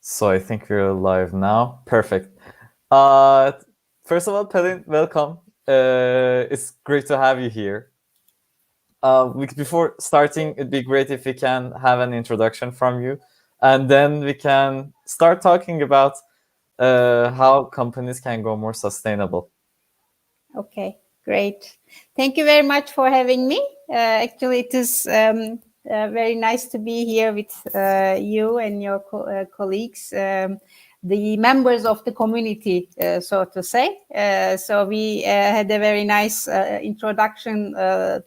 So I think we're live now. Perfect. First of all, Pelin, welcome. It's great to have you here. Before starting, it'd be great if we can have an introduction from you, and then we can start talking about how companies can go more sustainable. Okay, great. Thank you very much for having me. Actually, it is very nice to be here with you and your colleagues, the members of the community, so to say. So we had a very nice introduction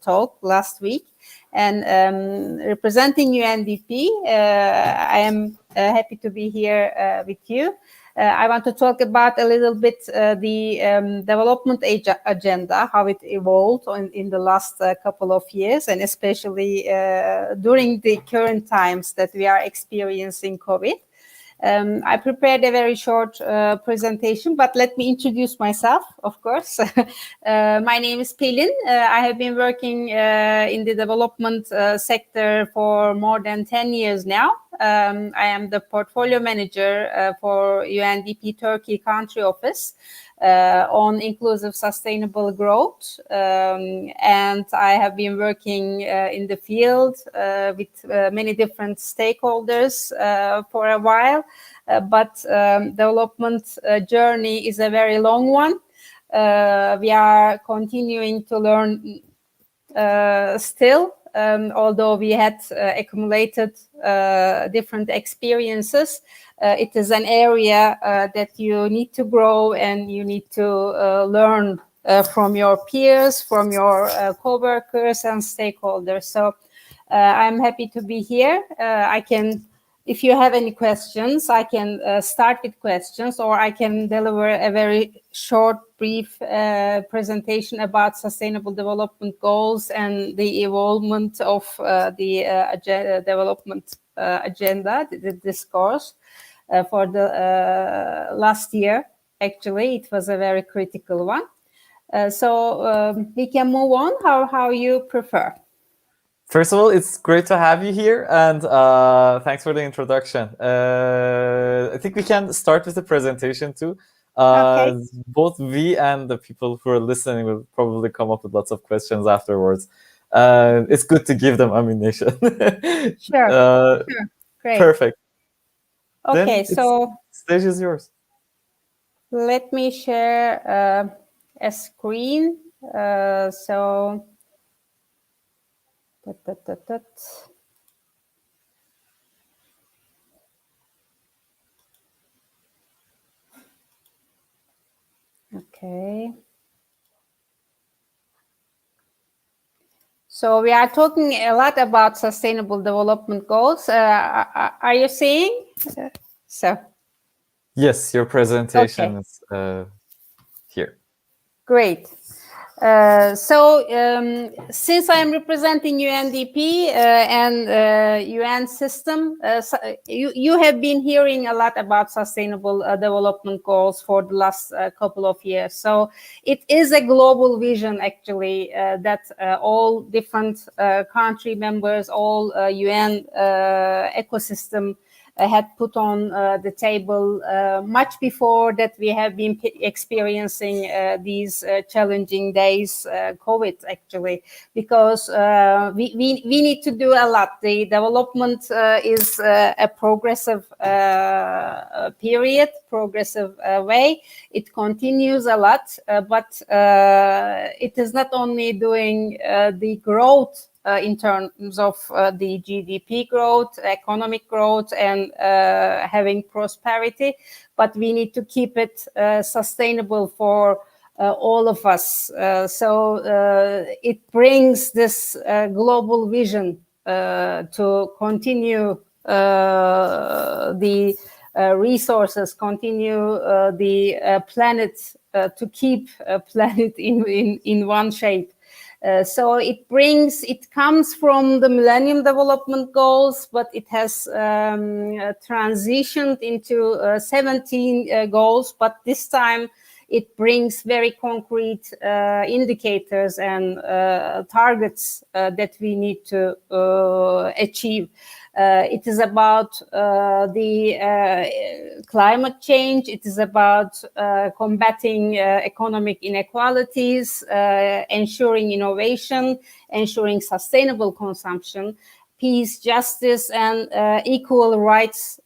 talk last week. And representing UNDP, I am happy to be here with you. I want to talk about a little bit the development agenda, how it evolved in the last couple of years, and especially during the current times that we are experiencing COVID. I prepared a very short presentation, but let me introduce myself, of course. My name is Pelin. I have been working in the development sector for more than 10 years now. I am the portfolio manager for UNDP Turkey country office on inclusive sustainable growth. And I have been working in the field with many different stakeholders for a while. But development journey is a very long one. We are continuing to learn still. Although we had accumulated different experiences, it is an area that you need to grow and you need to learn from your peers, from your co-workers and stakeholders. So I'm happy to be here. If you have any questions, I can start with questions, or I can deliver a very short, brief presentation about sustainable development goals and the evolvement of the development agenda, the discourse for the last year. Actually, it was a very critical one. So we can move on how you prefer. First of all, it's great to have you here, and thanks for the introduction. I think we can start with the presentation too. Okay. Both we and the people who are listening will probably come up with lots of questions afterwards. It's good to give them ammunition. Sure. Great. Perfect. Okay, so stage is yours. Let me share a screen. Okay. So we are talking a lot about sustainable development goals. Are you seeing? Yes, your presentation is here. Great. Since I'm representing UNDP and UN system, you have been hearing a lot about sustainable development goals for the last couple of years. So it is a global vision, actually, that all different country members, all UN ecosystem had put on the table much before that we have been experiencing these challenging days, COVID actually, because we need to do a lot. The development is a progressive period, progressive way. It continues a lot, but it is not only doing the growth in terms of the GDP growth, economic growth, and having prosperity, but we need to keep it sustainable for all of us. So it brings this global vision to continue the resources, continue the planet, to keep a planet in one shape. So it comes from the Millennium Development Goals, but it has transitioned into 17 goals. But this time it brings very concrete indicators and targets that we need to achieve. It is about the climate change. It is about combating economic inequalities, ensuring innovation, ensuring sustainable consumption, peace, justice, and equal rights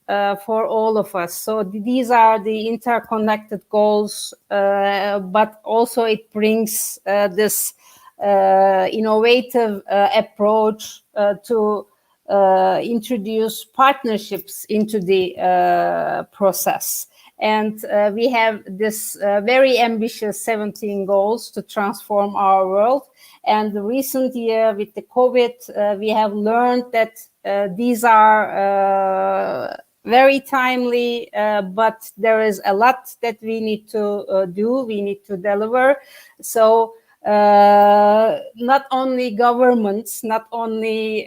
for all of us. So these are the interconnected goals, but also it brings this innovative approach to introduce partnerships into the process. And we have this very ambitious 17 goals to transform our world. And the recent year with the COVID, we have learned that these are very timely, but there is a lot that we need to do, we need to deliver. So not only governments, not only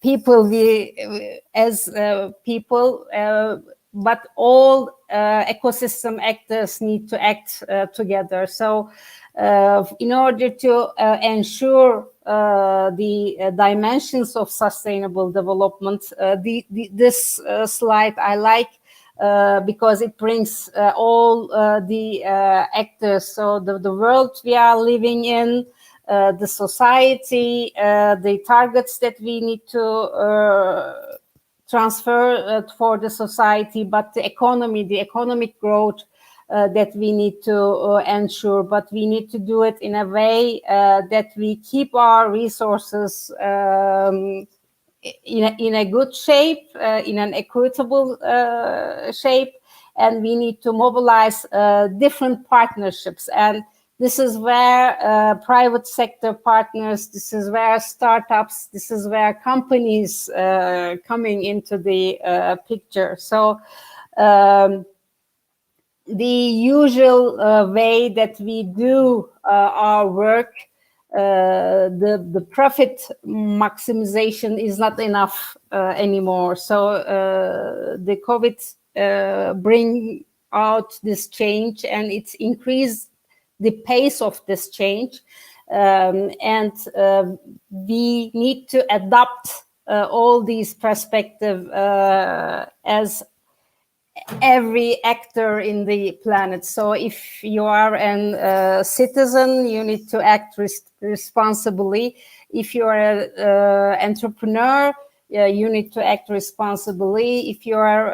people, we as people, but all ecosystem actors need to act together. So in order to ensure the dimensions of sustainable development, this slide I like because it brings all the actors. So the world we are living in, the society, the targets that we need to transfer for the society, but the economy, the economic growth that we need to ensure, but we need to do it in a way that we keep our resources in a good shape, in an equitable shape, and we need to mobilize different partnerships. And this is where private sector partners, this is where startups, this is where companies coming into the picture. So the usual way that we do our work, the profit maximization is not enough anymore. So the COVID bring out this change, and it's increased the pace of this change, and we need to adapt all these perspectives as every actor in the planet. So if you are a citizen, you need to act responsibly. If you are an entrepreneur, you need to act responsibly. If you are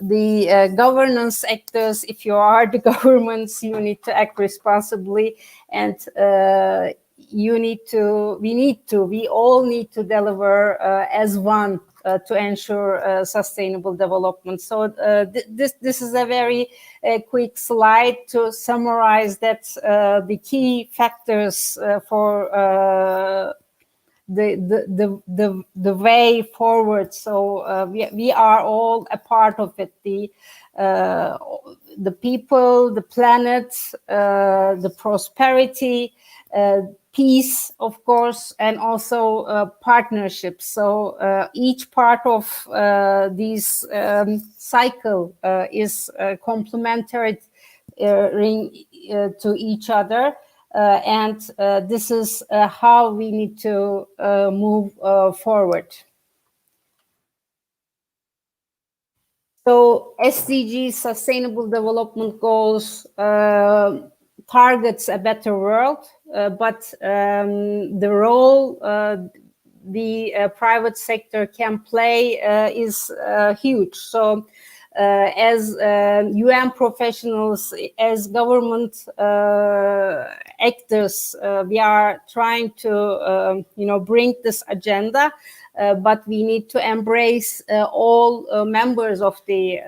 the governance actors, if you are the governments, you need to act responsibly. And we all need to deliver as one to ensure sustainable development. So this is a very quick slide to summarize that the key factors for the way forward. So we are all a part of it. The people, the planet, the prosperity, peace, of course, and also partnerships. So each part of this cycle is complementary to each other. And this is how we need to move forward. So SDGs, Sustainable Development Goals, targets a better world, but the role the private sector can play is huge. So as UN professionals, as government actors, we are trying to bring this agenda, but we need to embrace all members of the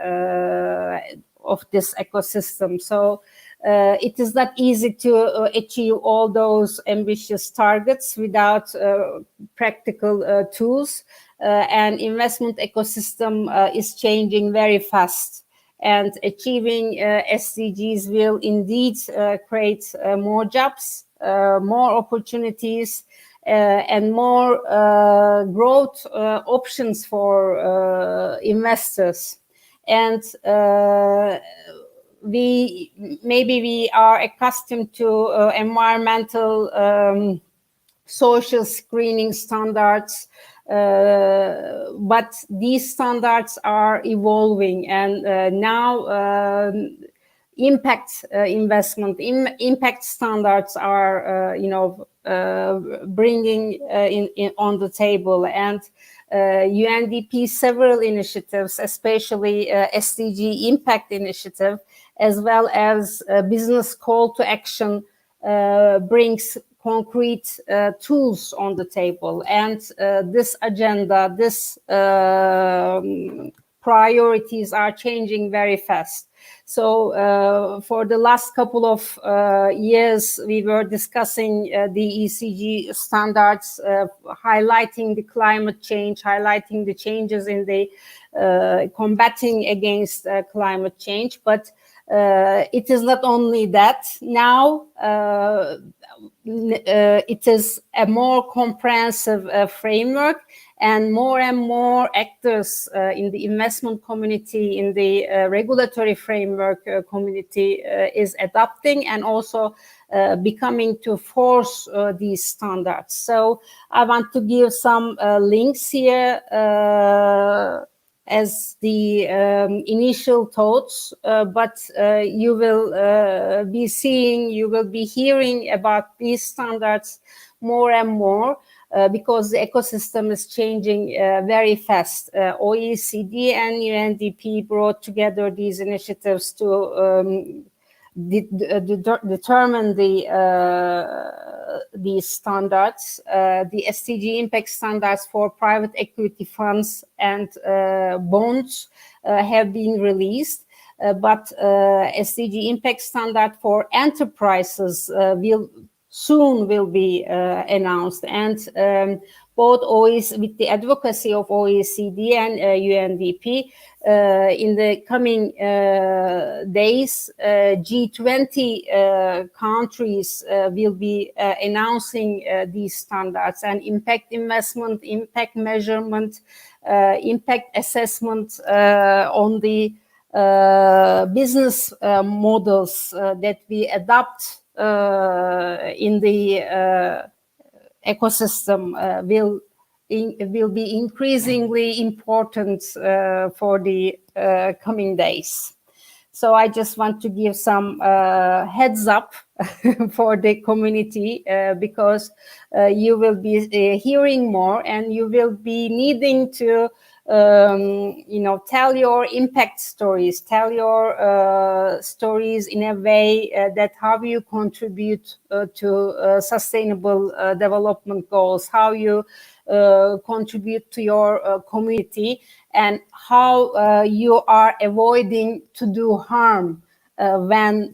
of this ecosystem. So it is not easy to achieve all those ambitious targets without practical tools. And investment ecosystem is changing very fast. And achieving SDGs will indeed create more jobs, more opportunities, and more growth options for investors. And we are accustomed to environmental social screening standards. But these standards are evolving, and now impact investment, impact standards are, bringing in on the table, and UNDP several initiatives, especially SDG Impact Initiative, as well as business call to action, brings concrete tools on the table. And this agenda, this priorities are changing very fast. So for the last couple of years, we were discussing the ECG standards, highlighting the climate change, highlighting the changes in the combating against climate change. But it is not only that. Now it is a more comprehensive framework, and more actors in the investment community, in the regulatory framework community is adopting and also becoming to force these standards. So I want to give some links here as the initial thoughts, but you will be seeing, you will be hearing about these standards more and more because the ecosystem is changing very fast. OECD and UNDP brought together these initiatives to determine these standards. The SDG impact standards for private equity funds and bonds have been released, but SDG impact standard for enterprises will be announced, and both with the advocacy of OECD and UNDP, in the coming days, G20 countries will be announcing these standards, and impact investment, impact measurement, impact assessment on the business models that we adopt in the ecosystem will be increasingly important for the coming days. So I just want to give some heads up for the community because you will be hearing more, and you will be needing to tell your impact stories, tell your stories in a way that how you contribute to sustainable development goals, how you contribute to your community, and how you are avoiding to do harm when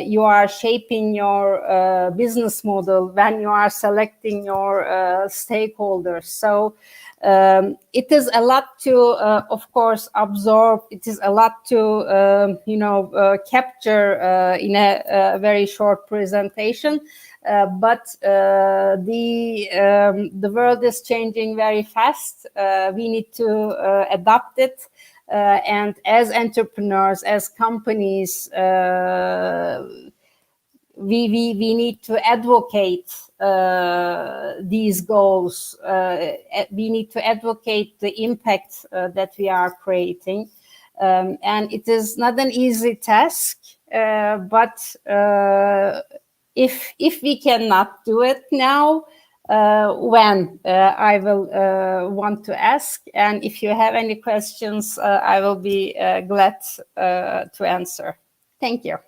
you are shaping your business model, when you are selecting your stakeholders. So it is a lot to, of course, absorb. It is a lot to, capture in a very short presentation. But the world is changing very fast. We need to adapt it. And as entrepreneurs, as companies, we need to advocate these goals. We need to advocate the impact that we are creating. And it is not an easy task, but if we cannot do it now, when I will want to ask, and if you have any questions, I will be glad to answer. Thank you.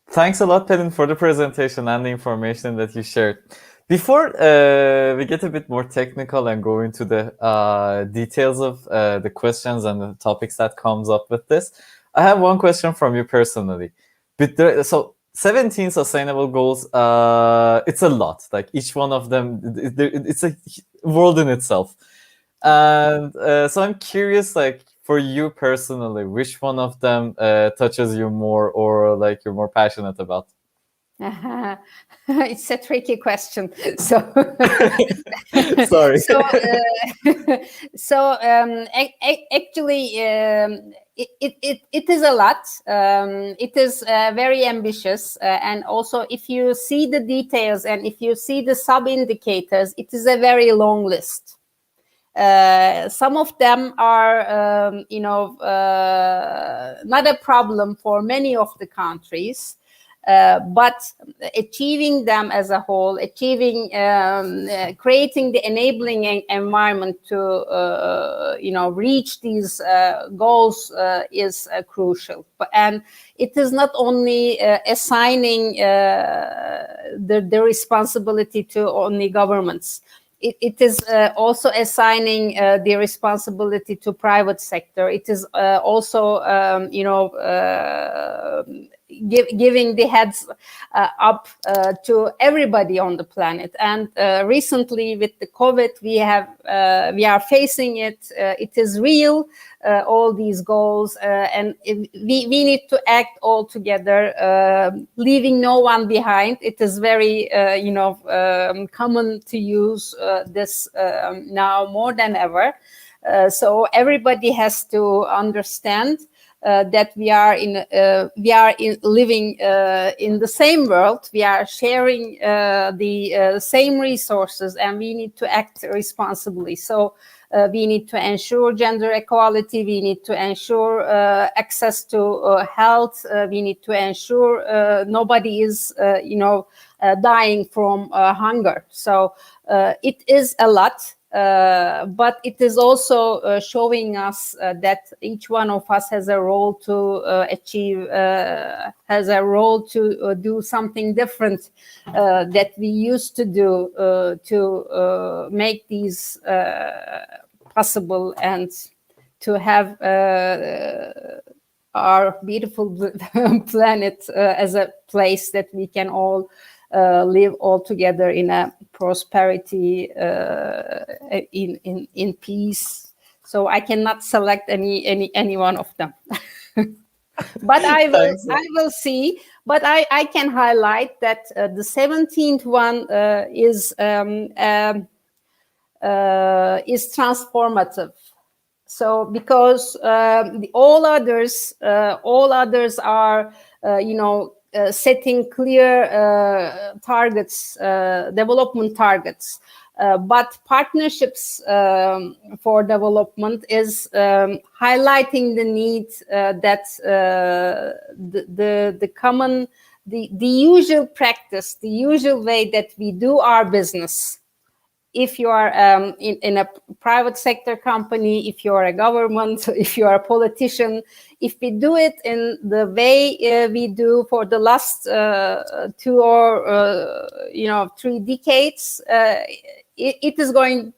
Thanks a lot, Pelin, for the presentation and the information that you shared. Before we get a bit more technical and go into the details of the questions and the topics that comes up with this, I have one question from you personally. So 17 sustainable goals, it's a lot. Like each one of them, it's a world in itself. And so I'm curious, like for you personally, which one of them touches you more, or like you're more passionate about? It's a tricky question. So, Sorry. Actually, it is a lot. It is very ambitious, and also if you see the details and if you see the sub indicators, it is a very long list. Some of them are, not a problem for many of the countries. But achieving them as a whole, creating the enabling environment to, reach these goals is crucial. And it is not only assigning the responsibility to only governments. It is also assigning the responsibility to private sector. It is also, giving the heads up to everybody on the planet. And recently, with the COVID, we are facing it. It is real. All these goals, and we need to act all together, leaving no one behind. It is very, common to use this now more than ever. So everybody has to understand that we are living in the same world. We are sharing the same resources, and we need to act responsibly. So we need to ensure gender equality. We need to ensure access to health. We need to ensure nobody is, dying from hunger. So it is a lot. But it is also showing us that each one of us has a role to achieve, has a role to do something different that we used to do to make these possible, and to have our beautiful planet as a place that we can all live all together in a prosperity, in peace. So I cannot select any one of them. But I will see. But I can highlight that the 17th one is transformative. So because all others are, setting clear targets, development targets. But partnerships for development is highlighting the need that the common, the usual practice, the usual way that we do our business. If you are in a private sector company, if you are a government, if you are a politician, if we do it in the way we do for the last 2 or 3 decades, it is going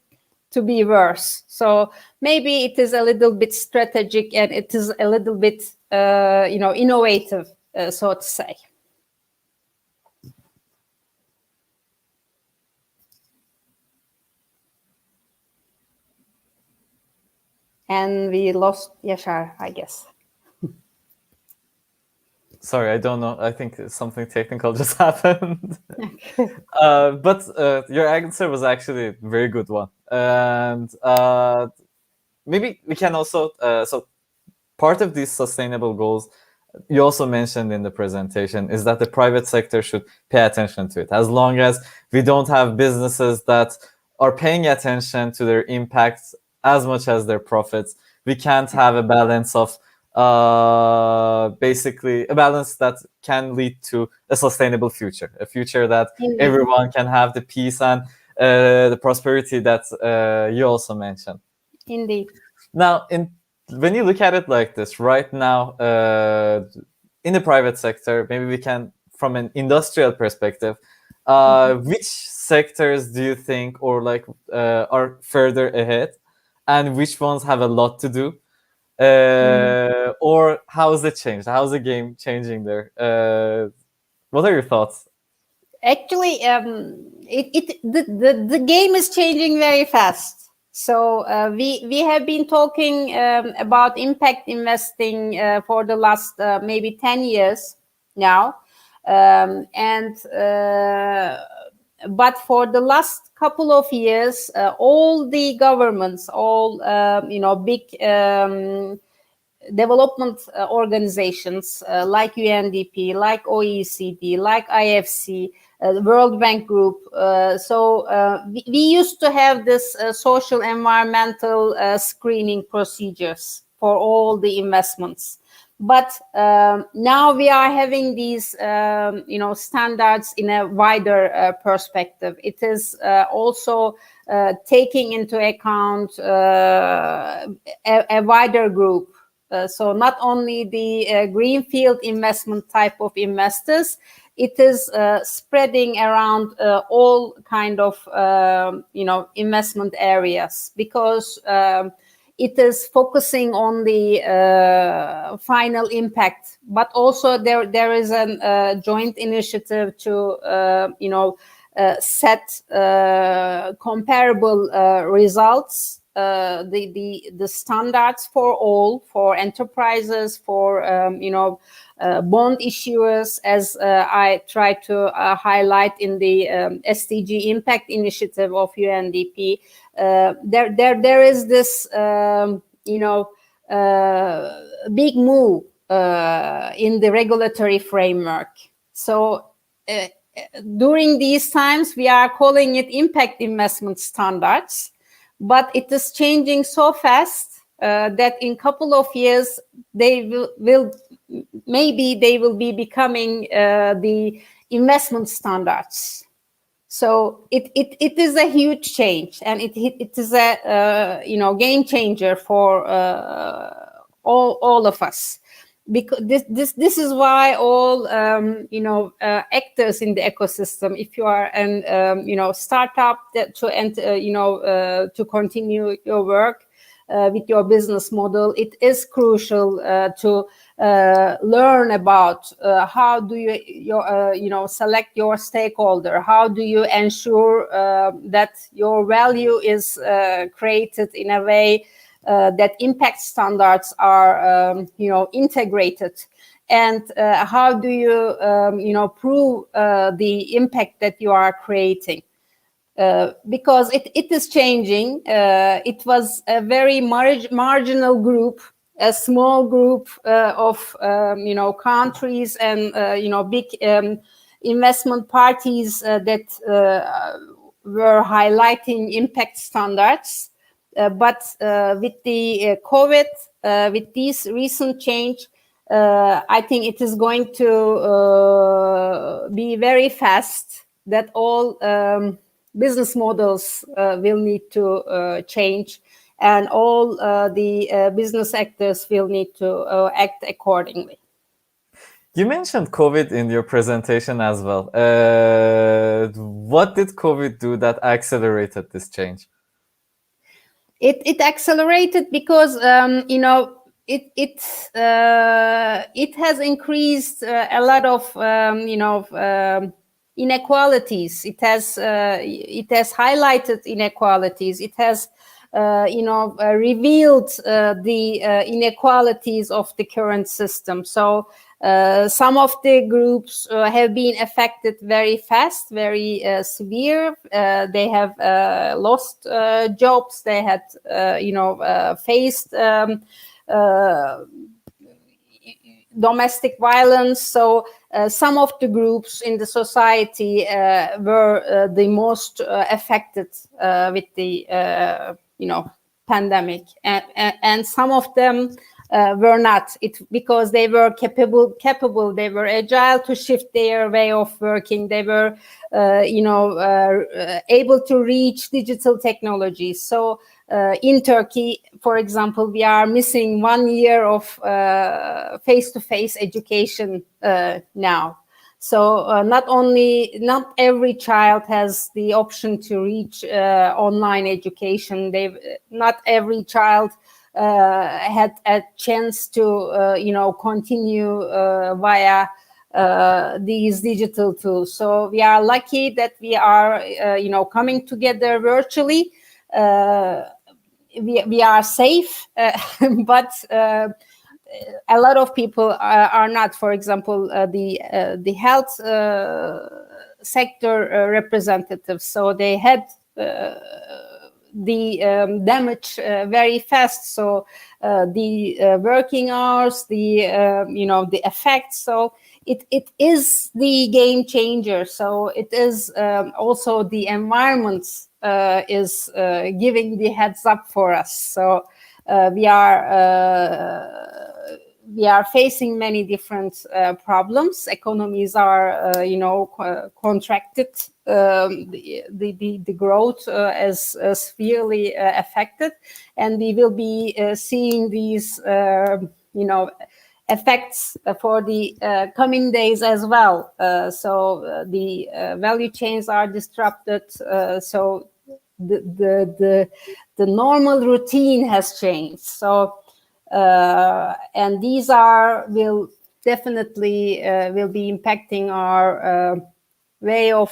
to be worse. So maybe it is a little bit strategic, and it is a little bit innovative, so to say. And we lost Yashar, I guess. Sorry, I don't know. I think something technical just happened. But your answer was actually a very good one. And maybe we can also, so part of these sustainable goals, you also mentioned in the presentation, is that the private sector should pay attention to it. As long as we don't have businesses that are paying attention to their impacts as much as their profits, we can't have a balance of basically a balance that can lead to a sustainable future, a future that everyone can have the peace and the prosperity that you also mentioned. Indeed. Now, when you look at it like this, right now, in the private sector, maybe we can, from an industrial perspective, which sectors do you think are further ahead, and which ones have a lot to do? Or how has it changed? How's the game changing there? What are your thoughts? Actually, the game is changing very fast. So we have been talking about impact investing for the last maybe 10 years now. But for the last couple of years, all the governments, all big development organizations like UNDP, like OECD, like IFC, the World Bank Group. We used to have this social environmental screening procedures for all the investments. But now we are having these, standards in a wider perspective. It is also taking into account a wider group. So not only the greenfield investment type of investors, it is spreading around all kind of investment areas, because it is focusing on the final impact. But also there is a joint initiative to set comparable results. The standards for all, for enterprises, for bond issuers, as I try to highlight in the SDG Impact Initiative of UNDP. There is this big move in the regulatory framework. So during these times, we are calling it impact investment standards. But it is changing so fast that in a couple of years they will be becoming the investment standards. So it is a huge change, and it is a game changer for all of us. Because this is why all actors in the ecosystem, if you are an startup to enter, to continue your work with your business model, it is crucial to learn about how do you select your stakeholder, how do you ensure that your value is created in a way that impact standards are, integrated, and how do you, prove the impact that you are creating? Because it is changing. It was a very marginal group, a small group of, countries and, big investment parties that were highlighting impact standards. But with the COVID, with this recent change, I think it is going to be very fast that all business models will need to change, and all the business actors will need to act accordingly. You mentioned COVID in your presentation as well. What did COVID do that accelerated this change? It accelerated because it has increased a lot of inequalities. It has highlighted inequalities. It has revealed the inequalities of the current system. So some of the groups have been affected very fast, very severe. They have lost jobs. They had, faced domestic violence. So some of the groups in the society were the most affected with the, pandemic, and some of them were not. Because they were capable. They were agile to shift their way of working. They were, able to reach digital technologies. So in Turkey, for example, we are missing 1 year of face-to-face education now. So not every child has the option to reach online education. Not every child had a chance to, continue via these digital tools. So we are lucky that we are, coming together virtually. We are safe, but a lot of people are not. For example, the health sector representatives, so they had the damage very fast. So the working hours, the the effects. So it is the game changer. So it is also the environment is giving the heads up for us. So we are facing many different problems. Economies are, contracted. The growth is severely affected, and we will be seeing these, effects for the coming days as well. So the value chains are disrupted. So the normal routine has changed. So and these will definitely will be impacting our way of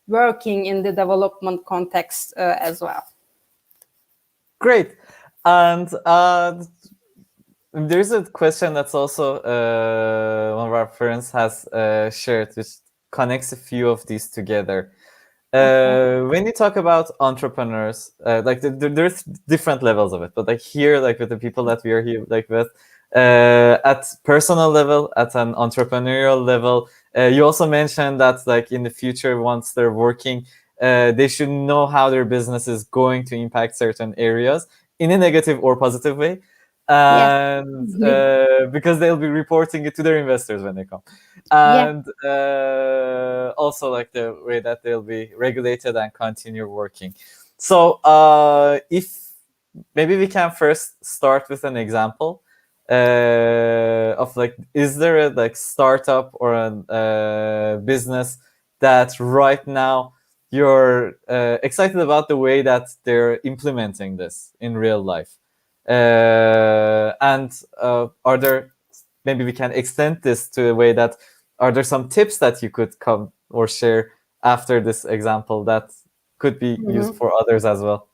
working in the development context as well. Great. And there's a question that's also one of our friends has shared, which connects a few of these together. When you talk about entrepreneurs, like there's different levels of it, but like here, like with the people that we are here, like with at personal level, at an entrepreneurial level, you also mentioned that like in the future, once they're working, they should know how their business is going to impact certain areas in a negative or positive way. And because they'll be reporting it to their investors when they come, and also like the way that they'll be regulated and continue working. So if maybe we can first start with an example of like, is there a like startup or a business that right now you're excited about the way that they're implementing this in real life? And are there, maybe we can extend this to a way that, are there some tips that you could come or share after this example that could be used for others as well?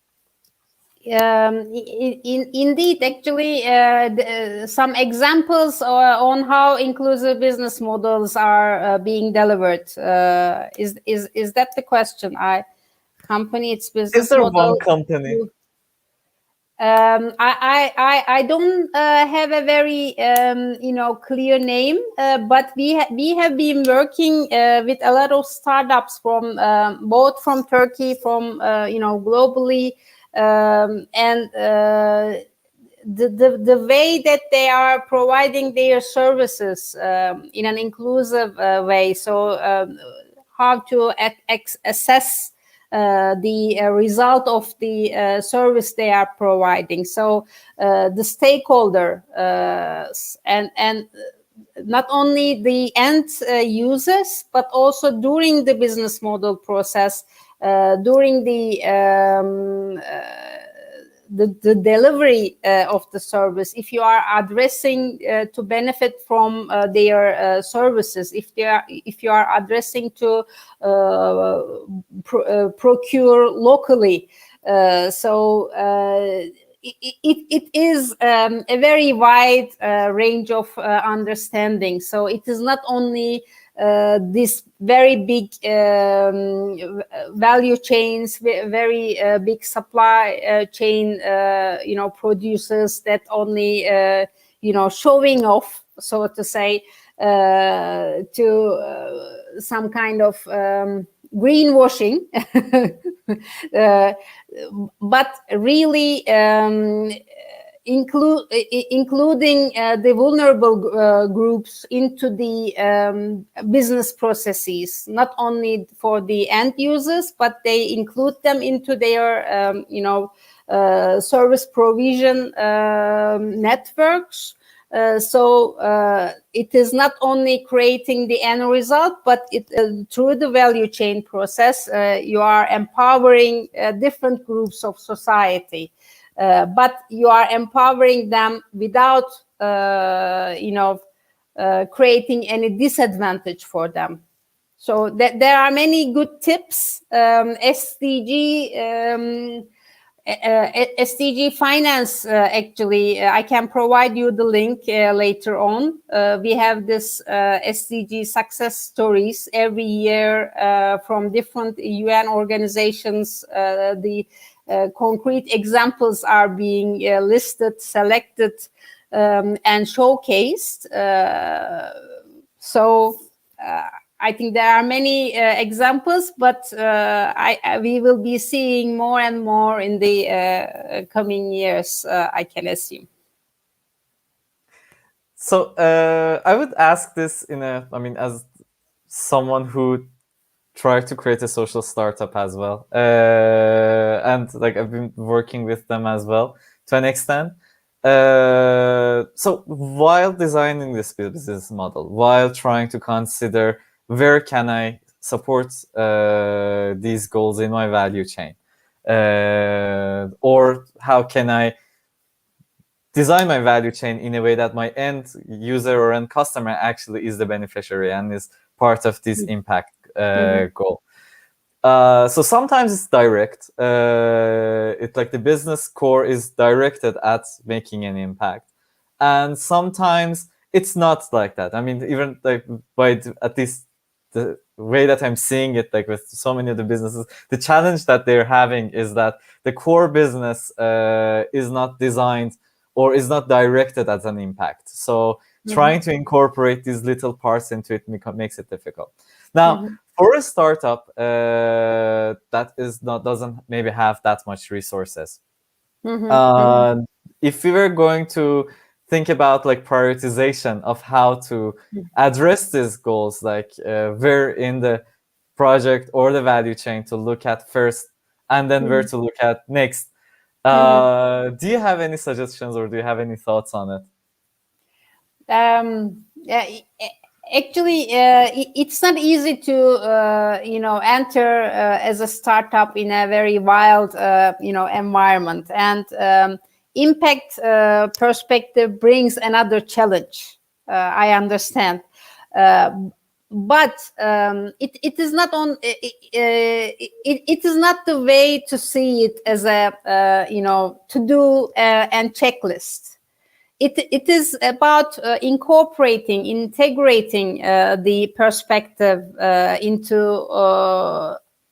Indeed, actually, some examples on how inclusive business models are being delivered. Is that the question? Company, its business Is there model. one company? I don't have a very clear name, but we have been working with a lot of startups from both from Turkey, from globally, and the way that they are providing their services in an inclusive way. So how to assess the result of the service they are providing. So the stakeholder and not only the end users, but also during the business model process, during the delivery of the service. If you are addressing to benefit from their services, if you are addressing to procure locally, so it is a very wide range of understanding. So it is not only this very big value chains, very big supply chain, producers that only, showing off, so to say, to some kind of greenwashing, but really including the vulnerable groups into the business processes, not only for the end users, but they include them into their service provision networks. So it is not only creating the end result, but through the value chain process, you are empowering different groups of society. But you are empowering them without, creating any disadvantage for them. So there are many good tips. SDG SDG Finance, actually, I can provide you the link later on. We have this SDG success stories every year from different UN organizations. The concrete examples are being listed, selected, and showcased. So I think there are many examples, but we will be seeing more and more in the coming years, I can assume. So I would ask this as someone who tried to create a social startup as well, and like I've been working with them as well to an extent. So while designing this business model, while trying to consider where can I support these goals in my value chain, or how can I design my value chain in a way that my end user or end customer actually is the beneficiary and is part of this impact goal. So sometimes it's direct. It's like the business core is directed at making an impact, and sometimes it's not like that. I mean, even like at least the way that I'm seeing it, like with so many of the businesses, the challenge that they're having is that the core business is not designed or is not directed at an impact. So trying to incorporate these little parts into it makes it difficult. Now, for a startup that doesn't maybe have that much resources, if we were going to think about like prioritization of how to address these goals, like where in the project or the value chain to look at first, and then where to look at next, do you have any suggestions or do you have any thoughts on it? Actually, it's not easy to enter as a startup in a very wild environment, and impact perspective brings another challenge. I understand, but it is not on. It is not the way to see it as a to do and checklist. It is about integrating the perspective into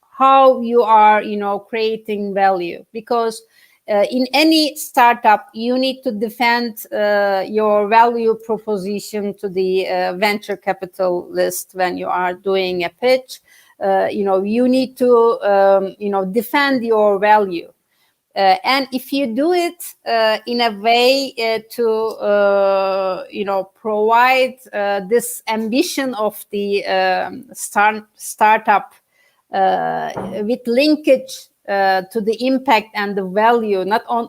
how you are, creating value. Because in any startup, you need to defend your value proposition to the venture capitalist when you are doing a pitch. You need to, defend your value. And if you do it in a way to provide this ambition of the startup with linkage to the impact and the value,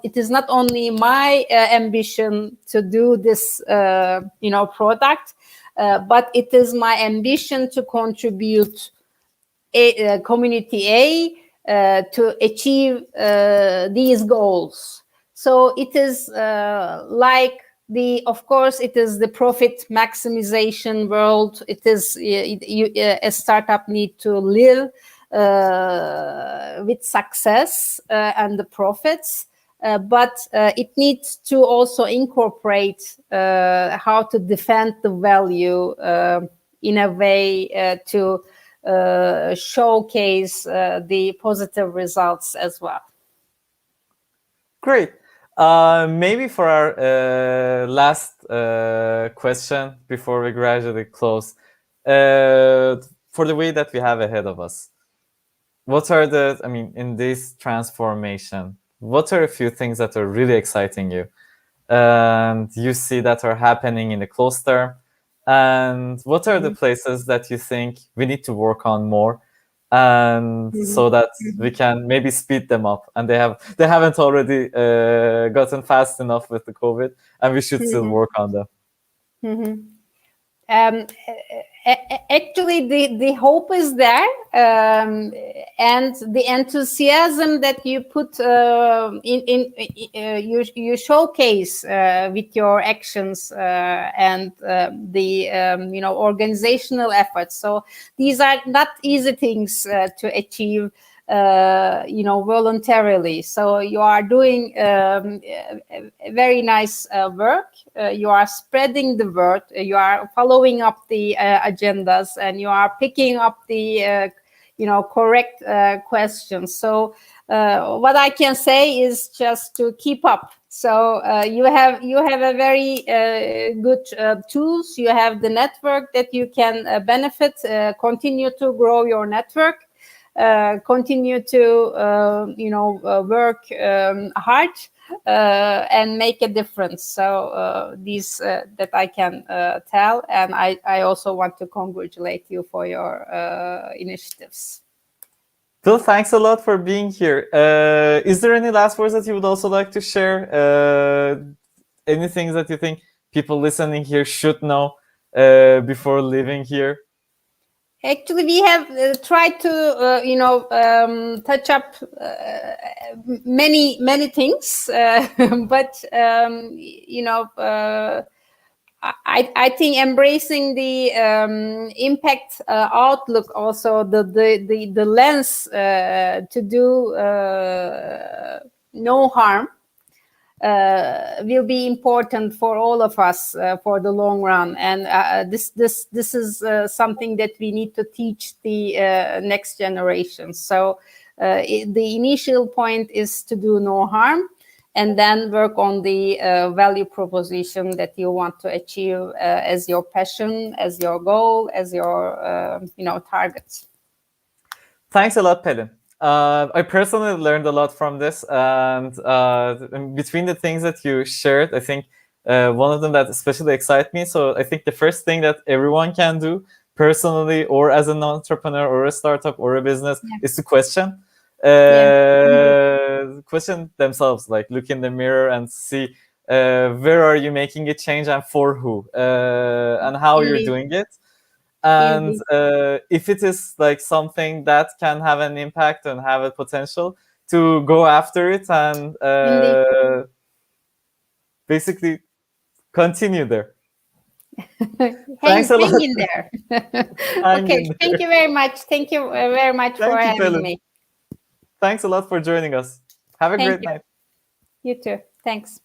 it is not only my ambition to do this product, but it is my ambition to contribute community A to achieve these goals. So it is of course, it is the profit maximization world. It is a startup need to live with success and the profits, but it needs to also incorporate how to defend the value in a way to showcase the positive results as well. Great. Maybe for our last question before we gradually close, for the way that we have ahead of us, what are in this transformation, what are a few things that are really exciting you and you see that are happening in the close term? And what are the places that you think we need to work on more, and so that we can maybe speed them up? And they haven't already gotten fast enough with the COVID, and we should still work on them. Actually, the hope is there, and the enthusiasm that you put you showcase with your actions and the organizational efforts. So these are not easy things to achieve. voluntarily. So you are doing very nice work. You are spreading the word. You are following up the agendas, and you are picking up the correct questions. So what I can say is just to keep up. So you have a very good tools. You have the network that you can benefit. Continue to grow your network. Continue to work hard and make a difference. So these that I can tell, and I also want to congratulate you for your initiatives. Phil, thanks a lot for being here. Is there any last words that you would also like to share? Any things that you think people listening here should know before leaving here? Actually, we have tried to, touch up many things, but I think embracing the impact outlook, also the lens to do no harm, will be important for all of us for the long run, and this is something that we need to teach the next generation. So the initial point is to do no harm, and then work on the value proposition that you want to achieve as your passion, as your goal, as your targets. Thanks a lot, Pelin. I personally learned a lot from this, and between the things that you shared, I think one of them that especially excites me. So I think the first thing that everyone can do personally, or as an entrepreneur, or a startup, or a business, is to question. Question themselves, like look in the mirror and see where are you making a change and for who, and how you're doing it. And if it is like something that can have an impact and have a potential, to go after it and basically continue there. Thanks a lot. Hang in there. Okay, thank you very much. Thank you very much for having me. Thanks a lot for joining us. Have a great night. You too. Thanks.